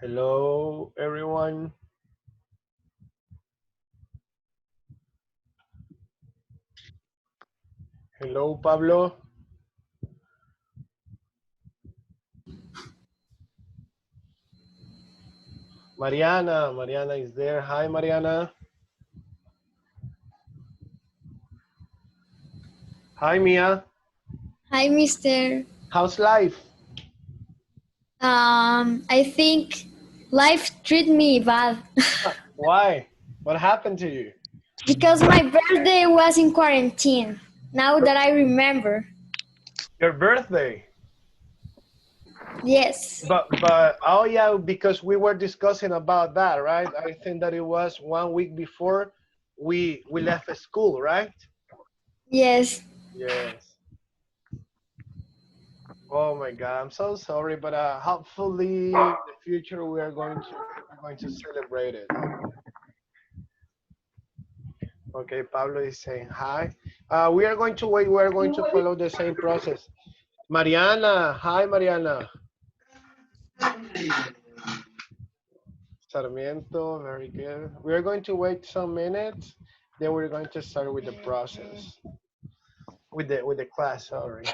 Hello, everyone. Hello, Pablo. Mariana is there. Hi, Mariana. Hi, Mia. Hi, Mister. How's life? I think life treated me bad Why? What happened to you? because my birthday was in quarantine. Now that I remember, Your birthday. yes, But oh yeah, because we were discussing about that, right? I think that it was 1 week before we left school, right? yes, Yes. Oh my God, I'm so sorry, but hopefully in the future we're going to celebrate it. Okay, Pablo is saying hi. We are going to wait. We are going to follow the same process. Mariana, hi Mariana. Sarmiento, very good. We are going to wait some minutes. Then we're going to start with the process, with the class. Sorry.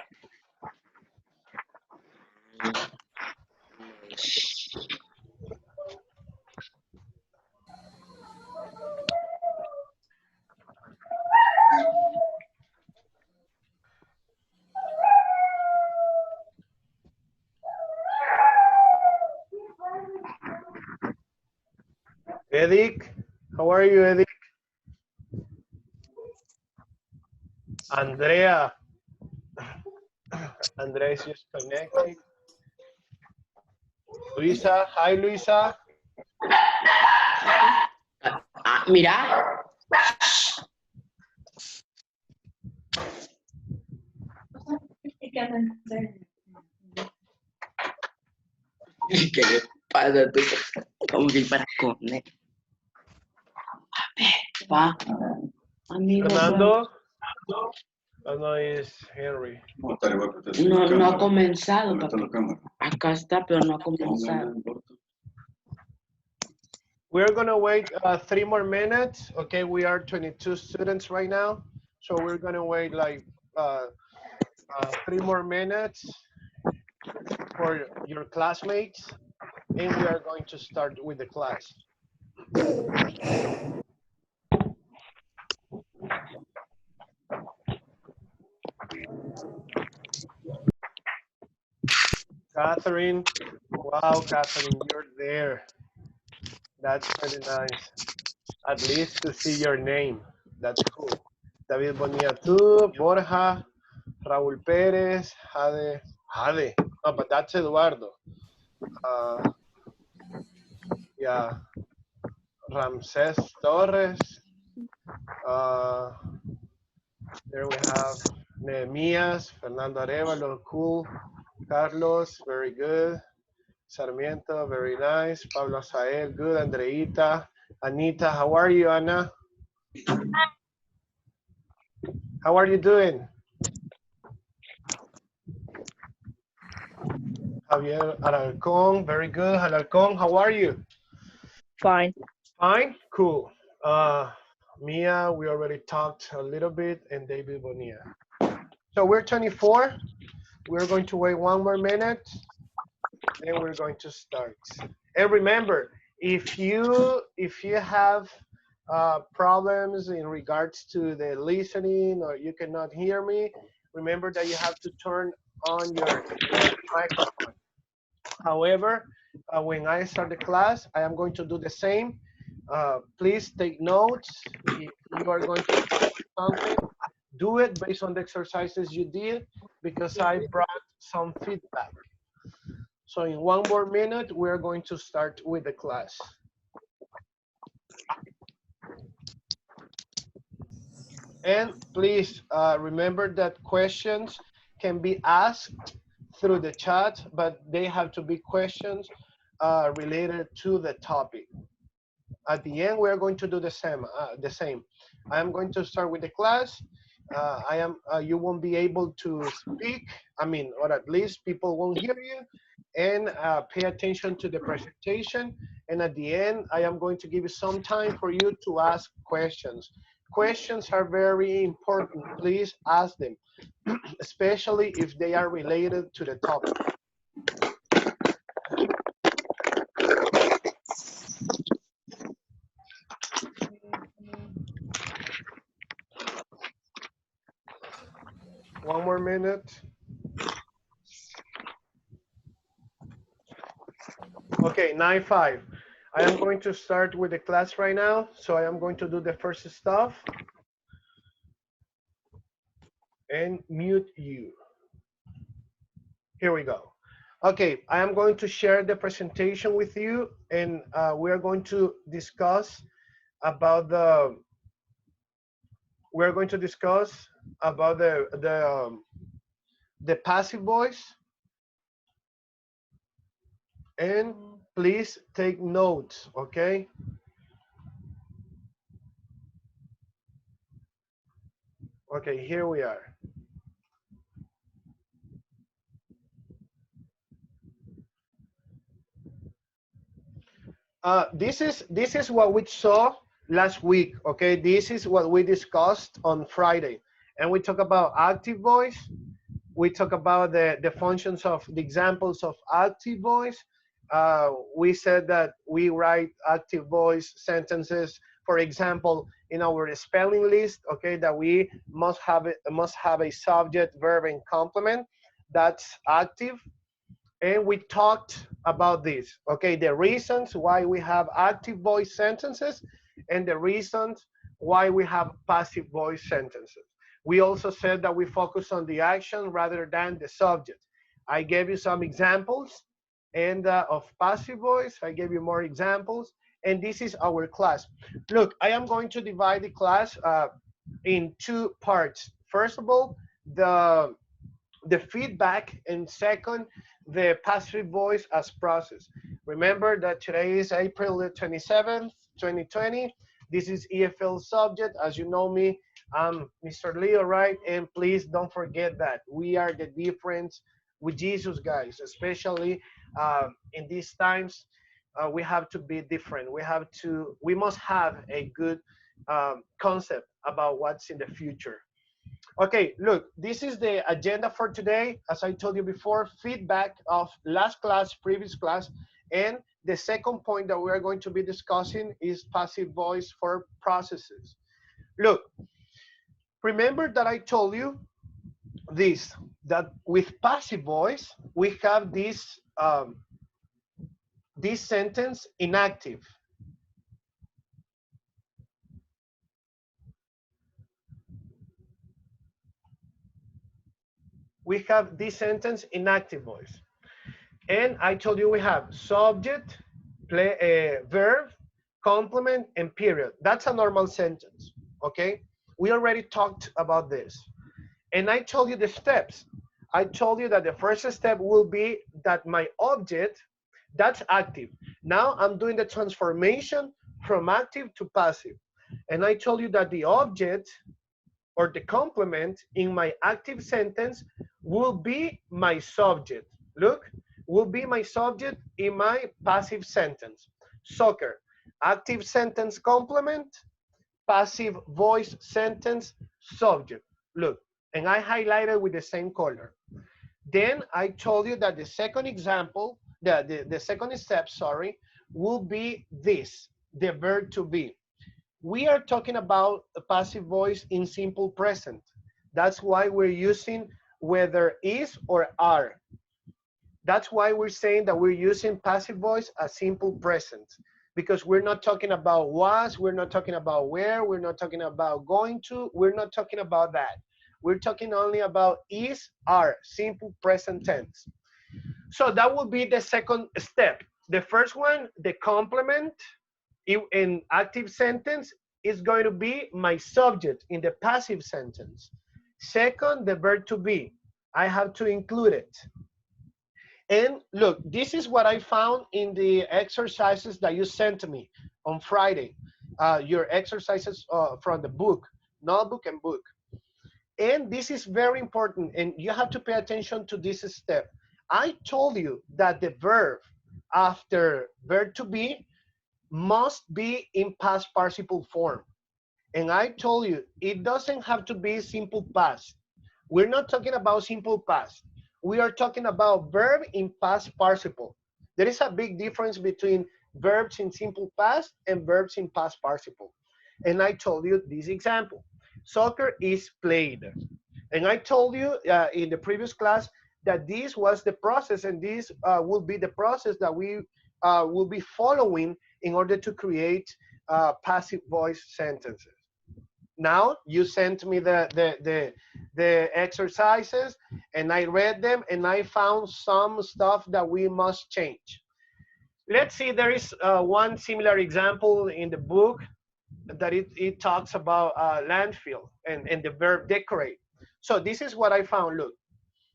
Edic, how are you, Edic? Andrea, Andrea is just connecting. Luisa, hi Luisa. Mira. ¿Qué le pasa tú? Como que para comer. Pa, amigo. Fernando. Oh, no, es Henry. No ha comenzado. Acá está, pero no ha comenzado. We're gonna wait 3 more minutes. Okay, we are 22 students right now, so we're gonna wait like 3 more minutes for your classmates, and we are going to start with the class. Catherine, wow, Catherine, you're there. That's pretty nice. At least to see your name. That's cool. David Bonilla, tú, Borja, Raúl Pérez, Jade. Oh, but that's Eduardo. Yeah, Ramses Torres. There we have Nehemías, Fernando Arevalo, cool. Carlos, very good. Sarmiento, very nice. Pablo Sael, good. Andreita, Anita, how are you, Ana? How are you doing? Javier Alarcón, very good. Alarcón, how are you? Fine. Fine, cool. Mia, we already talked a little bit, and David Bonilla. So we're 24. We're going to wait 1 more minute, then we're going to start. And remember, if you have problems in regards to the listening or you cannot hear me, remember that you have to turn on your microphone. However, when I start the class, I am going to do the same. Please take notes. If you are going to do something, do it based on the exercises you did, because I brought some feedback. So in 1 more minute, we're going to start with the class. And please remember that questions can be asked through the chat, but they have to be questions related to the topic. At the end, we're going to do the same. I am going to start with the class. You won't be able to speak. I mean, or at least people won't hear you. and pay attention to the presentation. And at the end, I am going to give you some time for you to ask questions. Questions are very important. Please ask them, especially if they are related to the topic. One more minute. Okay, 9-5. I am going to start with the class right now. So I am going to do the first stuff and mute you. Here we go. Okay, I am going to share the presentation with you, and we are going to discuss about the passive voice. And please take notes, okay? Okay, here we are. This is what we saw last week, okay? This is what we discussed on Friday. And we talk about active voice. We talk about the functions of the examples of active voice. We said that we write active voice sentences, for example, in our spelling list, okay, that we must have a subject, verb, and complement. That's active. And we talked about this, okay, the reasons why we have active voice sentences and the reasons why we have passive voice sentences. We also said that we focus on the action rather than the subject. I gave you some examples and of passive voice. I gave you more examples, and this is our class. Look, I am going to divide the class in two parts. First of all, the feedback, and second, the passive voice as process. Remember that today is April 27th, 2020. This is EFL subject. As you know me, I'm Mr. Leo, right? And please don't forget that we are the difference with Jesus, guys, especially in these times. We have to be different. We must have a good concept about what's in the future. Okay, look, this is the agenda for today. As I told you before, feedback of last class, previous class, and the second point that we're going to be discussing is passive voice for processes. Look, remember that I told you this, that with passive voice, we have this sentence inactive. We have this sentence in active voice. And I told you we have subject, verb, complement, and period. That's a normal sentence, okay? We already talked about this. And I told you the steps. I told you that the first step will be that my object, that's active. Now I'm doing the transformation from active to passive. And I told you that the object or the complement in my active sentence will be my subject. Look, will be my subject in my passive sentence. Soccer, active sentence complement, passive voice sentence subject. Look, and I highlighted with the same color. Then I told you that the second example, the second step, sorry, will be this, the verb to be. We are talking about a passive voice in simple present. That's why we're using whether is or are. That's why we're saying that we're using passive voice as simple present, because we're not talking about was, we're not talking about where, we're not talking about going to, we're not talking about that. We're talking only about is, are, simple present tense. So that will be the second step. The first one, the complement in active sentence is going to be my subject in the passive sentence. Second, the verb to be. I have to include it. And look, this is what I found in the exercises that you sent to me on Friday. Your exercises from the book, notebook and book. And this is very important, and you have to pay attention to this step. I told you that the verb after verb to be must be in past participle form. And I told you it doesn't have to be simple past. We're not talking about simple past. We are talking about verb in past participle. There is a big difference between verbs in simple past and verbs in past participle. And I told you this example. Soccer is played. And I told you in the previous class that this was the process, and this will be the process that we will be following in order to create passive voice sentences. Now you sent me the exercises, and I read them, and I found some stuff that we must change. Let's see, there is one similar example in the book that it talks about landfill and the verb decorate. So this is what I found. Look,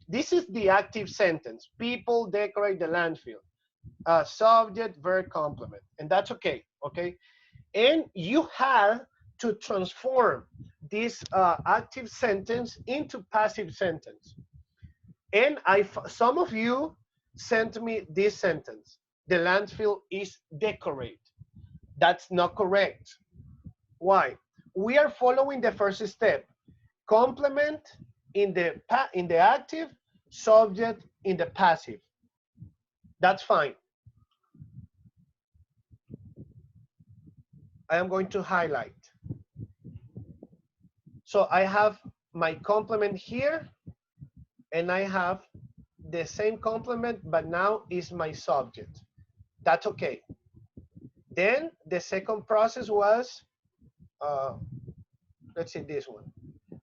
this is the active sentence. People decorate the landfill. Subject, verb, complement, and that's okay. Okay, and you have to transform this active sentence into passive sentence. And some of you sent me this sentence: the landfill is decorate. That's not correct. Why? We are following the first step: complement in the active, subject in the passive. That's fine. I am going to highlight. So I have my complement here, and I have the same complement, but now is my subject. That's okay. Then the second process was, let's see this one.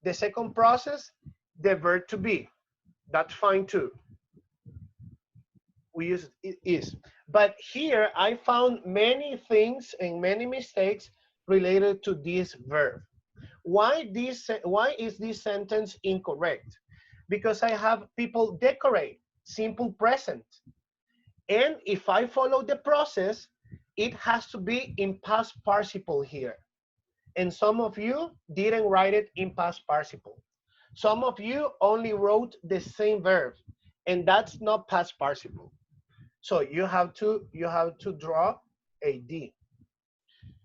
The second process, the verb to be. That's fine too. We use it is. But here I found many things and many mistakes related to this verb. Why is this sentence incorrect? Because I have people decorate, simple present. And if I follow the process, it has to be in past participle here. And some of you didn't write it in past participle. Some of you only wrote the same verb, and that's not past participle. So you have to draw a D.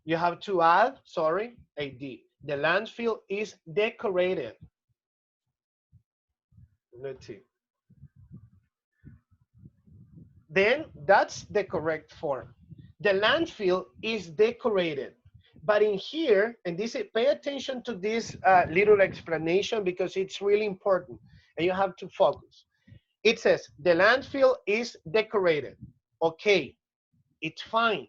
You have to add, sorry, a D. The landfill is decorated. Let's see. Then that's the correct form. The landfill is decorated. But in here, and this is, pay attention to this little explanation because it's really important and you have to focus. It says the landfill is decorated. Okay, it's fine.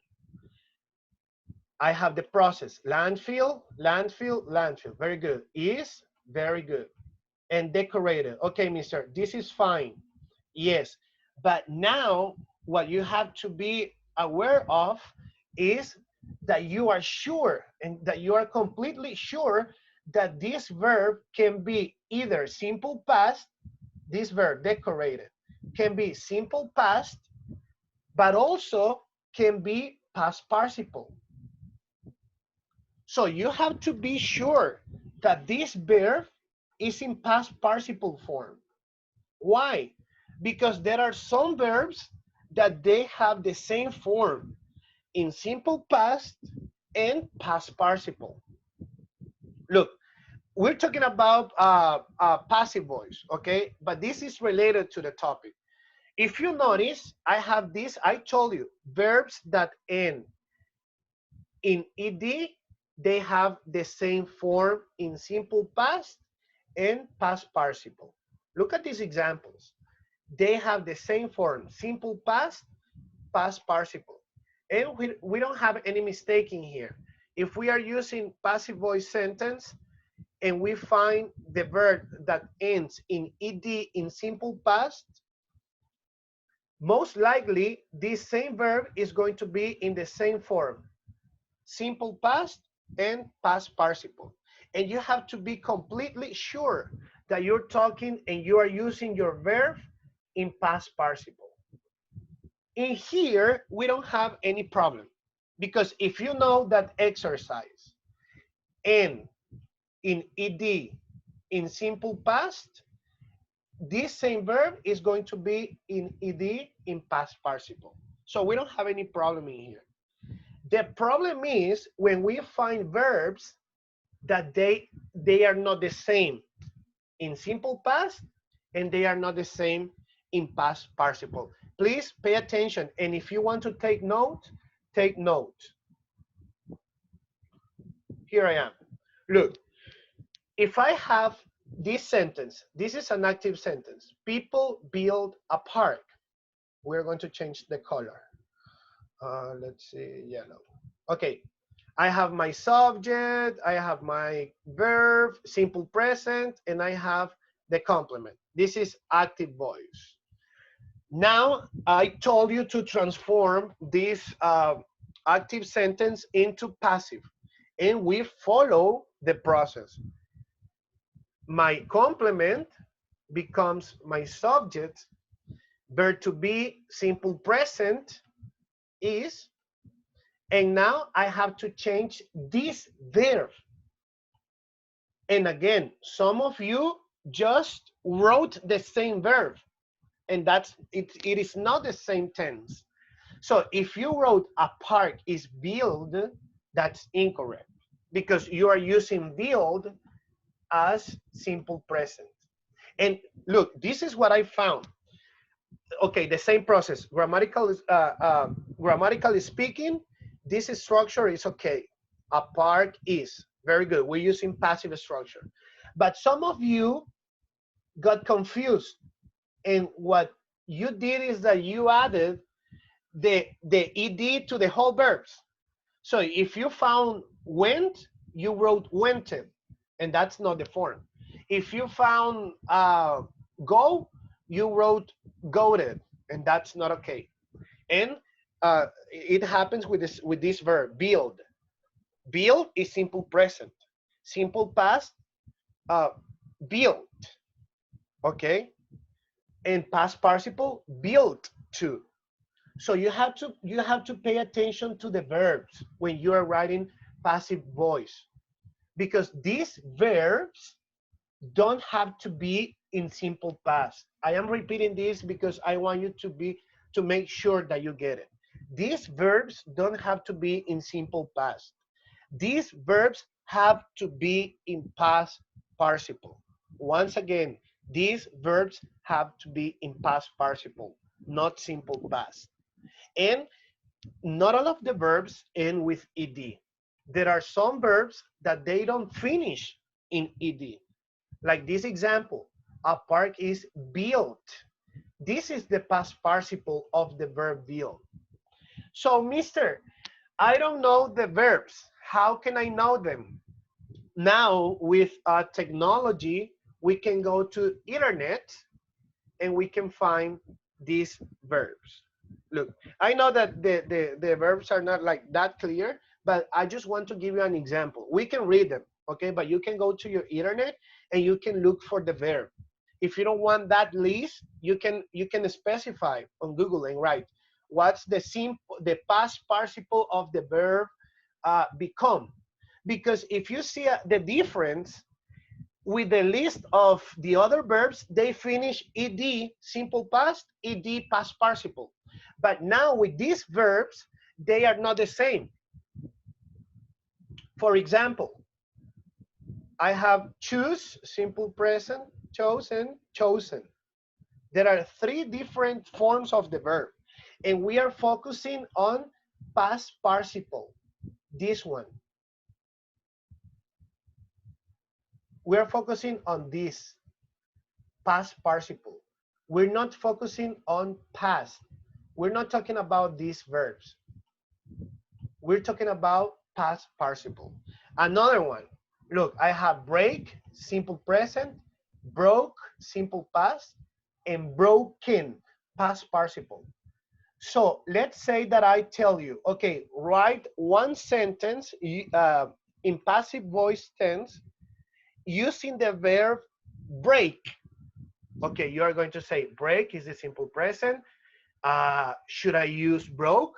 I have the process: landfill, landfill, landfill. Very good. Is very good. And decorated. Okay, mister, this is fine. Yes, but now what you have to be aware of is that you are sure and that you are completely sure that this verb can be either simple past, this verb decorated can be simple past, but also can be past participle. So you have to be sure that this verb is in past participle form. Why? Because there are some verbs that they have the same form in simple past and past participle. Look, we're talking about passive voice, okay? But this is related to the topic. If you notice, I have this, I told you, verbs that end in ed, they have the same form in simple past and past participle. Look at these examples. They have the same form, simple past, past participle. And we don't have any mistake in here. If we are using passive voice sentence and we find the verb that ends in ed in simple past, most likely this same verb is going to be in the same form, simple past and past participle. And you have to be completely sure that you're talking and you are using your verb in past participle. In here, we don't have any problem because if you know that exercise and in ed in simple past, this same verb is going to be in ed in past participle. So we don't have any problem in here. The problem is when we find verbs that they are not the same in simple past and they are not the same in past participle. Please pay attention, and if you want to take note, take note. Here I am. Look, if I have this sentence, this is an active sentence. People build a park. We're going to change the color. Let's see, yellow. Okay, I have my subject, I have my verb, simple present, and I have the complement. This is active voice. Now, I told you to transform this active sentence into passive, and we follow the process. My complement becomes my subject, verb to be, simple present is, and now I have to change this verb. And again, some of you just wrote the same verb, and that's it is not the same tense. So if you wrote a park is build, that's incorrect because you are using build as simple present. And look, this is what I found. Okay, the same process. Grammatically speaking, this structure is okay. A park is very good. We're using passive structure. But some of you got confused. And what you did is that you added the ed to the whole verbs. So if you found went, you wrote wented, and that's not the form. If you found go, you wrote goated, and that's not okay. And it happens with this verb, build. Build is simple present. Simple past, built. Okay? And past participle, built to. So you have to pay attention to the verbs when you are writing passive voice, because these verbs don't have to be in simple past. I am repeating this because I want you to make sure that you get it. These verbs don't have to be in simple past. These verbs have to be in past participle. Once again, these verbs have to be in past participle, not simple past. And not all of the verbs end with ed. There are some verbs that they don't finish in ed. Like this example, a park is built. This is the past participle of the verb build. So, mister, I don't know the verbs. How can I know them? Now, with technology, we can go to internet and we can find these verbs. Look, I know that the verbs are not like that clear, but I just want to give you an example. We can read them, okay? But you can go to your internet and you can look for the verb. If you don't want that list, you can specify on Google and write what's the past participle of the verb become. Because if you see the difference with the list of the other verbs, they finish ed, simple past, ed, past participle. But now with these verbs, they are not the same. For example, I have choose, simple present, chosen, chosen. There are 3 different forms of the verb, and we are focusing on past participle, this one. We are focusing on this past participle. We're not focusing on past. We're not talking about these verbs. We're talking about past participle. Another one. Look, I have break, simple present, broke, simple past, and broken, past participle. So let's say that I tell you, okay, write one sentence in passive voice tense using the verb break. Okay, you are going to say break is the simple present. Should I use broke?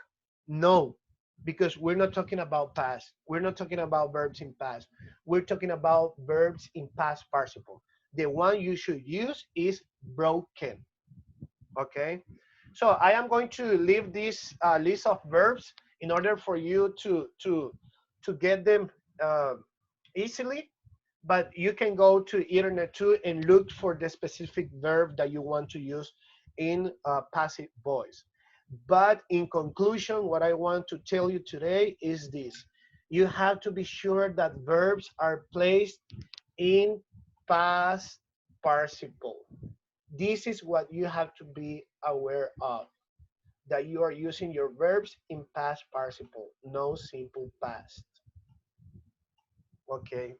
No, because we're not talking about past. We're not talking about verbs in past. We're talking about verbs in past participle. the one you should use is broken. Okay, so I am going to leave this list of verbs in order for you to get them easily, but you can go to internet too and look for the specific verb that you want to use in passive voice. But in conclusion, what I want to tell you today is this: you have to be sure that verbs are placed in past participle. This is what you have to be aware of, that you are using your verbs in past participle, no simple past. Okay,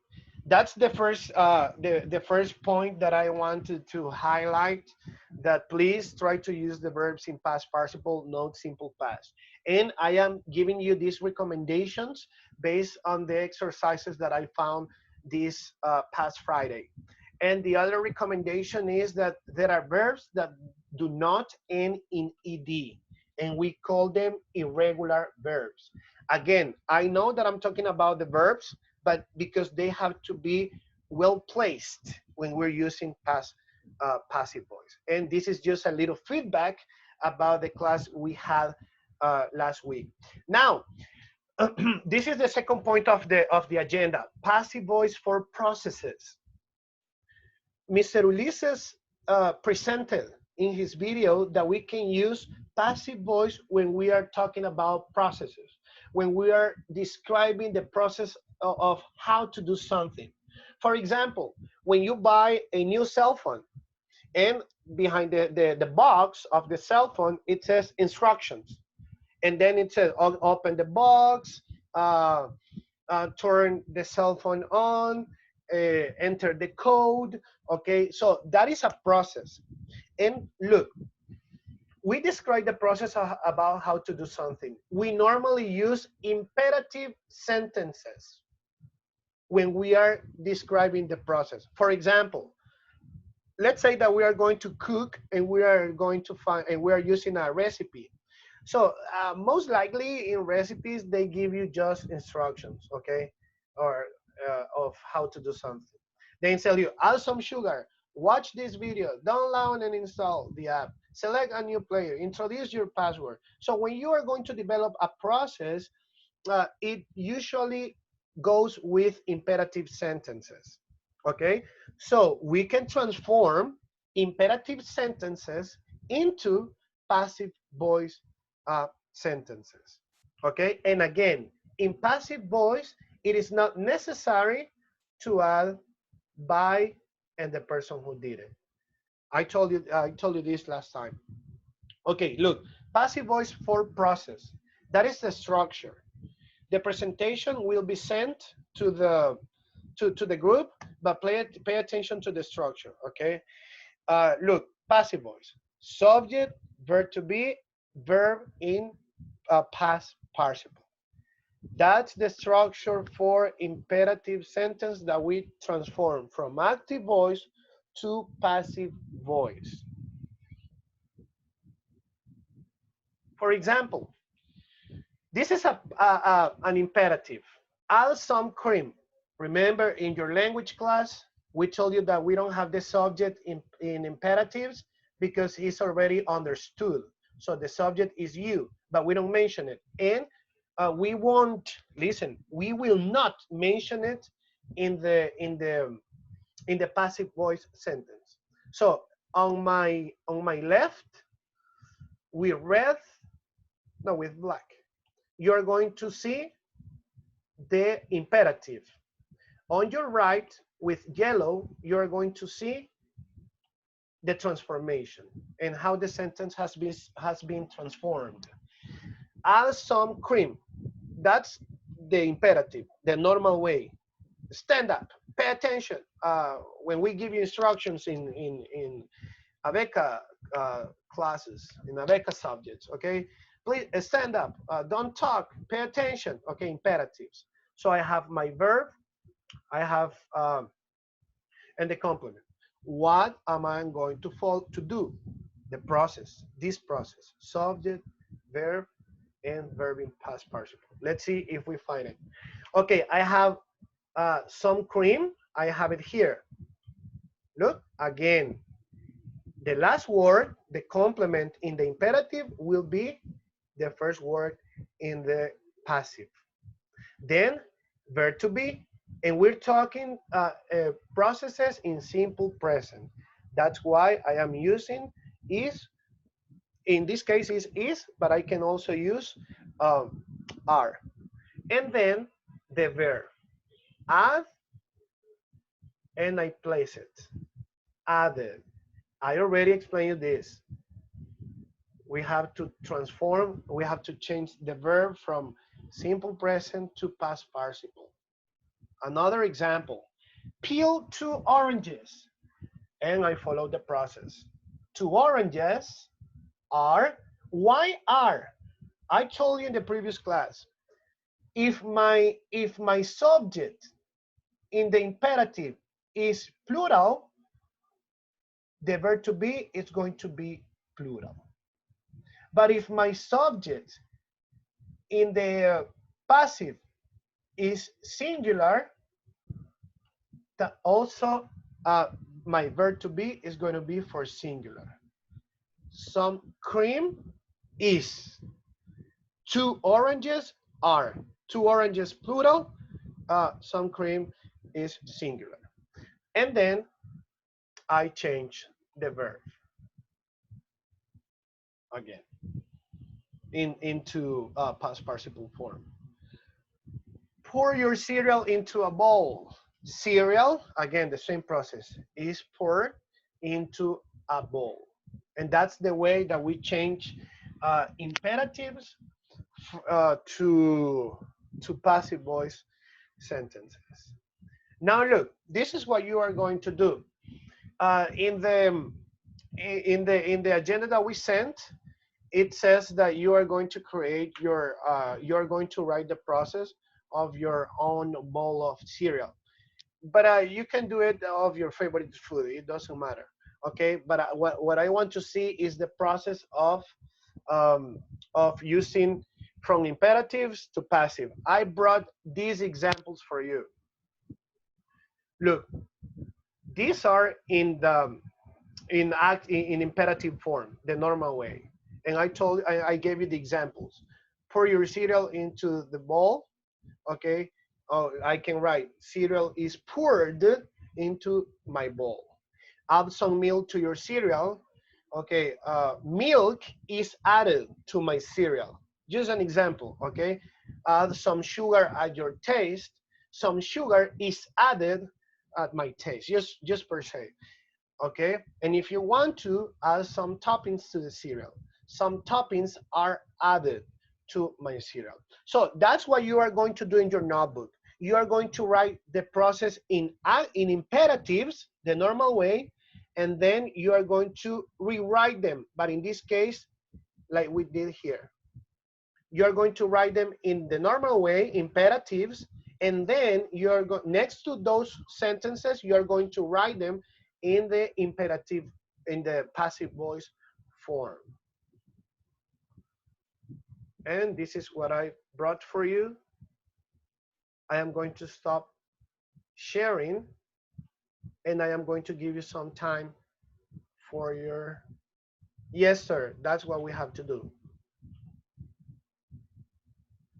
that's the first point that I wanted to highlight, that please try to use the verbs in past participle, not simple past. And I am giving you these recommendations based on the exercises that I found this past Friday. And the other recommendation is that there are verbs that do not end in ed, and we call them irregular verbs. Again, I know that I'm talking about the verbs, but because they have to be well placed when we're using passive voice. And this is just a little feedback about the class we had last week. Now, this is the second point of the agenda: passive voice for processes. Mr. Ulises presented in his video that we can use passive voice when we are talking about processes, when we are describing the process of how to do something. For example, when you buy a new cell phone, and behind the box of the cell phone, it says instructions. And then it says open the box, turn the cell phone on, enter the code. Okay, so that is a process. And look, we describe the process about how to do something. We normally use imperative sentences when we are describing the process. For example, let's say that we are going to cook and we are going to find, and we are using a recipe. So most likely in recipes, they give you just instructions, okay? Or of how to do something. They tell you, add some sugar, watch this video, download and install the app, select a new player, introduce your password. So when you are going to develop a process, it usually goes with imperative sentences, okay? So we can transform imperative sentences into passive voice sentences, okay? And again, in passive voice, it is not necessary to add by and the person who did it. I told you this last time. Okay, look, passive voice for process. That is the structure. The presentation will be sent to the group, but pay attention to the structure, okay? Look, passive voice, subject, verb to be, verb in past participle. That's the structure for imperative sentence that we transform from active voice to passive voice. For example, this is an imperative. Add some cream. Remember, in your language class, we told you that we don't have the subject in imperatives because it's already understood. So the subject is you, but we don't mention it. And we won't, listen, we will not mention it in the passive voice sentence. So on my left, with red, no, with black, you're going to see the imperative. On your right, with yellow, you're going to see the transformation and how the sentence has been transformed. Add some cream. That's the imperative, the normal way. Stand up, pay attention. When we give you instructions in ABECA classes, in ABECA subjects, okay? Please stand up, don't talk, pay attention, okay, imperatives. So I have my verb, I have, and the complement. What am I going to do? The process, this process, subject, verb, and verb in past participle. Let's see if we find it. Okay, I have some cream. I have it here. Look, again, the last word, the complement in the imperative will be the first word in the passive. Then verb to be, and we're talking processes in simple present. That's why I am using is. In this case is, but I can also use are. And then the verb, add, and I place it, added. I already explained you this. We have to transform, we have to change the verb from simple present to past participle. Another example, peel 2 oranges, and I follow the process. 2 oranges are, why are? I told you in the previous class, if my subject in the imperative is plural, the verb to be is going to be plural. But if my subject in the passive is singular, that also my verb to be is going to be for singular. Some cream is. 2 oranges are. 2 oranges plural. Some cream is singular. And then I change the verb again into past participle form. Pour your cereal into a bowl. Cereal, again, the same process, is poured into a bowl. And that's the way that we change imperatives to passive voice sentences. Now look, this is what you are going to do. In the agenda that we sent, it says that you are going to create your, you're going to write the process of your own bowl of cereal. But you can do it of your favorite food. It doesn't matter. Okay. But what I want to see is the process of using from imperatives to passive. I brought these examples for you. Look, these are in the in imperative form, the normal way. And I gave you the examples. Pour your cereal into the bowl. Okay. Oh, I can write cereal is poured into my bowl. Add some milk to your cereal. Okay. Milk is added to my cereal. Just an example. Okay. Add some sugar at your taste. Some sugar is added at my taste. Just per se. Okay. And if you want to add some toppings to the cereal, some toppings are added to my cereal. So that's what you are going to do in your notebook. You are going to write the process in imperatives, the normal way, and then you are going to rewrite them. But in this case, like we did here, you are going to write them in the normal way, imperatives, and then you are next to those sentences, you are going to write them in the imperative, in the passive voice form. And this is what I brought for you. I am going to stop sharing, and I am going to give you some time for your, yes, sir, that's what we have to do.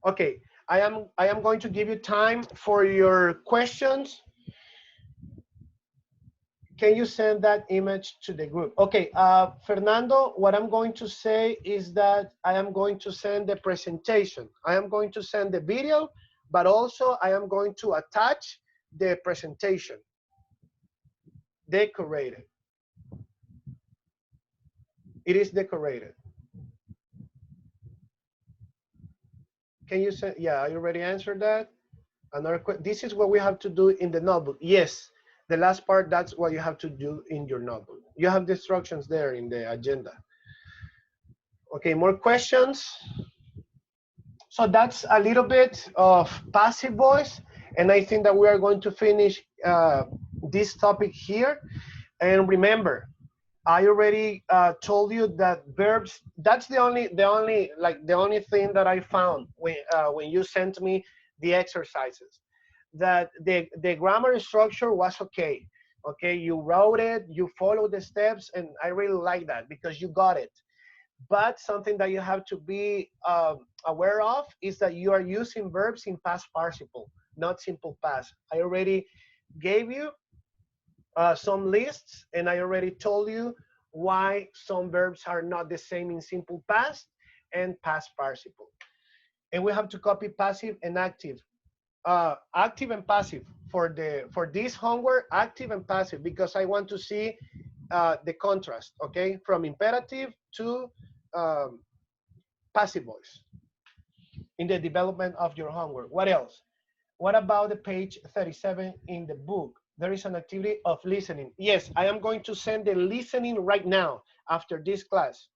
Okay, I am going to give you time for your questions. Can you send that image to the group? Okay, Fernando, what I'm going to say is that I am going to send the presentation. I am going to send the video, but also I am going to attach the presentation. Decorated. It is decorated. Can you say, yeah, I already answered that. Another question, this is what we have to do in the notebook. Yes, the last part, that's what you have to do in your notebook. You have the instructions there in the agenda. Okay, more questions? So that's a little bit of passive voice, and I think that we are going to finish this topic here. And remember, I already told you that verbs, that's the only thing that I found when you sent me the exercises, that the grammar structure was okay. Okay, you wrote it, you followed the steps, and I really like that because you got it. But something that you have to be aware of is that you are using verbs in past participle, not simple past. I already gave you some lists, and I already told you why some verbs are not the same in simple past and past participle. And we have to copy passive and active. Active and passive for this homework, active and passive, because I want to see the contrast, okay, from imperative to passive voice in the development of your homework. What else? What about the page 37 in the book? There is an activity of listening. Yes, I am going to send the listening right now after this class.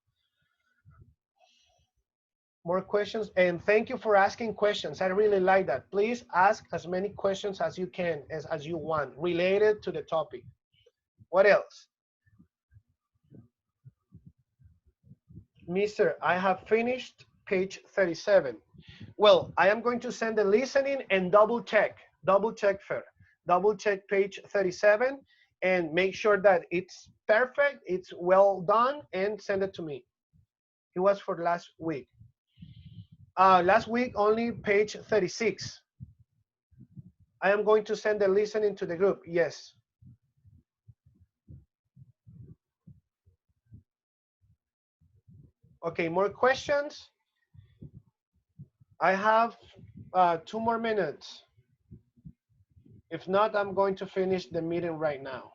More questions, and thank you for asking questions. I really like that. Please ask as many questions as you can, as you want, related to the topic. What else? Mister, I have finished page 37. Well, I am going to send the listening and double check first. Double check page 37 and make sure that it's perfect, it's well done, and send it to me. It was for last week. Last week, only page 36. I am going to send the listening to the group. Yes. Okay, more questions? I have 2 more minutes. If not, I'm going to finish the meeting right now.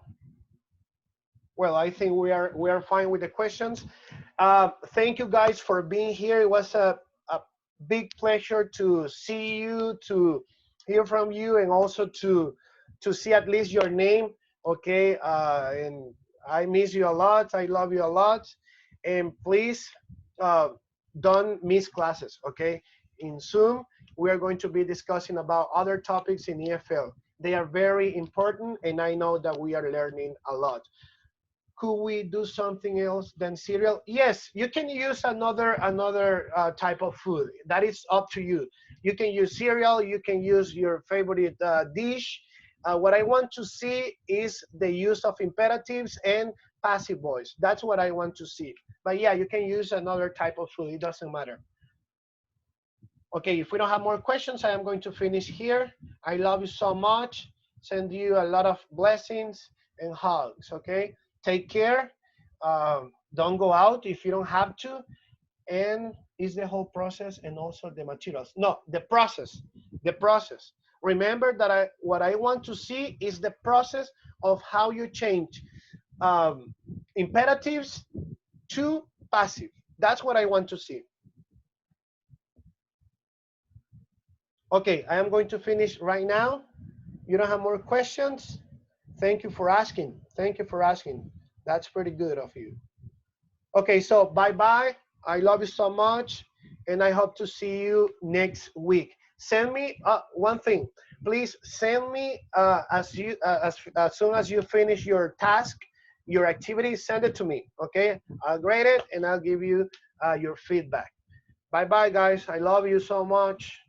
Well, I think we are fine with the questions. Thank you guys for being here. It was a big pleasure to see you, to hear from you, and also to see at least your name. Okay, and I miss you a lot. I love you a lot, and please don't miss classes. Okay, in Zoom we are going to be discussing about other topics in EFL. They are very important, and I know that we are learning a lot. Could we do something else than cereal? Yes, you can use another type of food. That is up to you. You can use cereal. You can use your favorite dish. What I want to see is the use of imperatives and passive voice. That's what I want to see. But yeah, you can use another type of food. It doesn't matter. Okay, if we don't have more questions, I am going to finish here. I love you so much. Send you a lot of blessings and hugs, okay? Take care. Don't go out if you don't have to. And it's the whole process and also the materials. No, the process. Remember that what I want to see is the process of how you change imperatives to passive. That's what I want to see. Okay, I am going to finish right now. You don't have more questions? Thank you for asking. Thank you for asking. That's pretty good of you. Okay, so bye-bye. I love you so much, and I hope to see you next week. Send me one thing. Please send me as soon as you finish your task, your activity, send it to me, okay? I'll grade it, and I'll give you your feedback. Bye-bye, guys. I love you so much.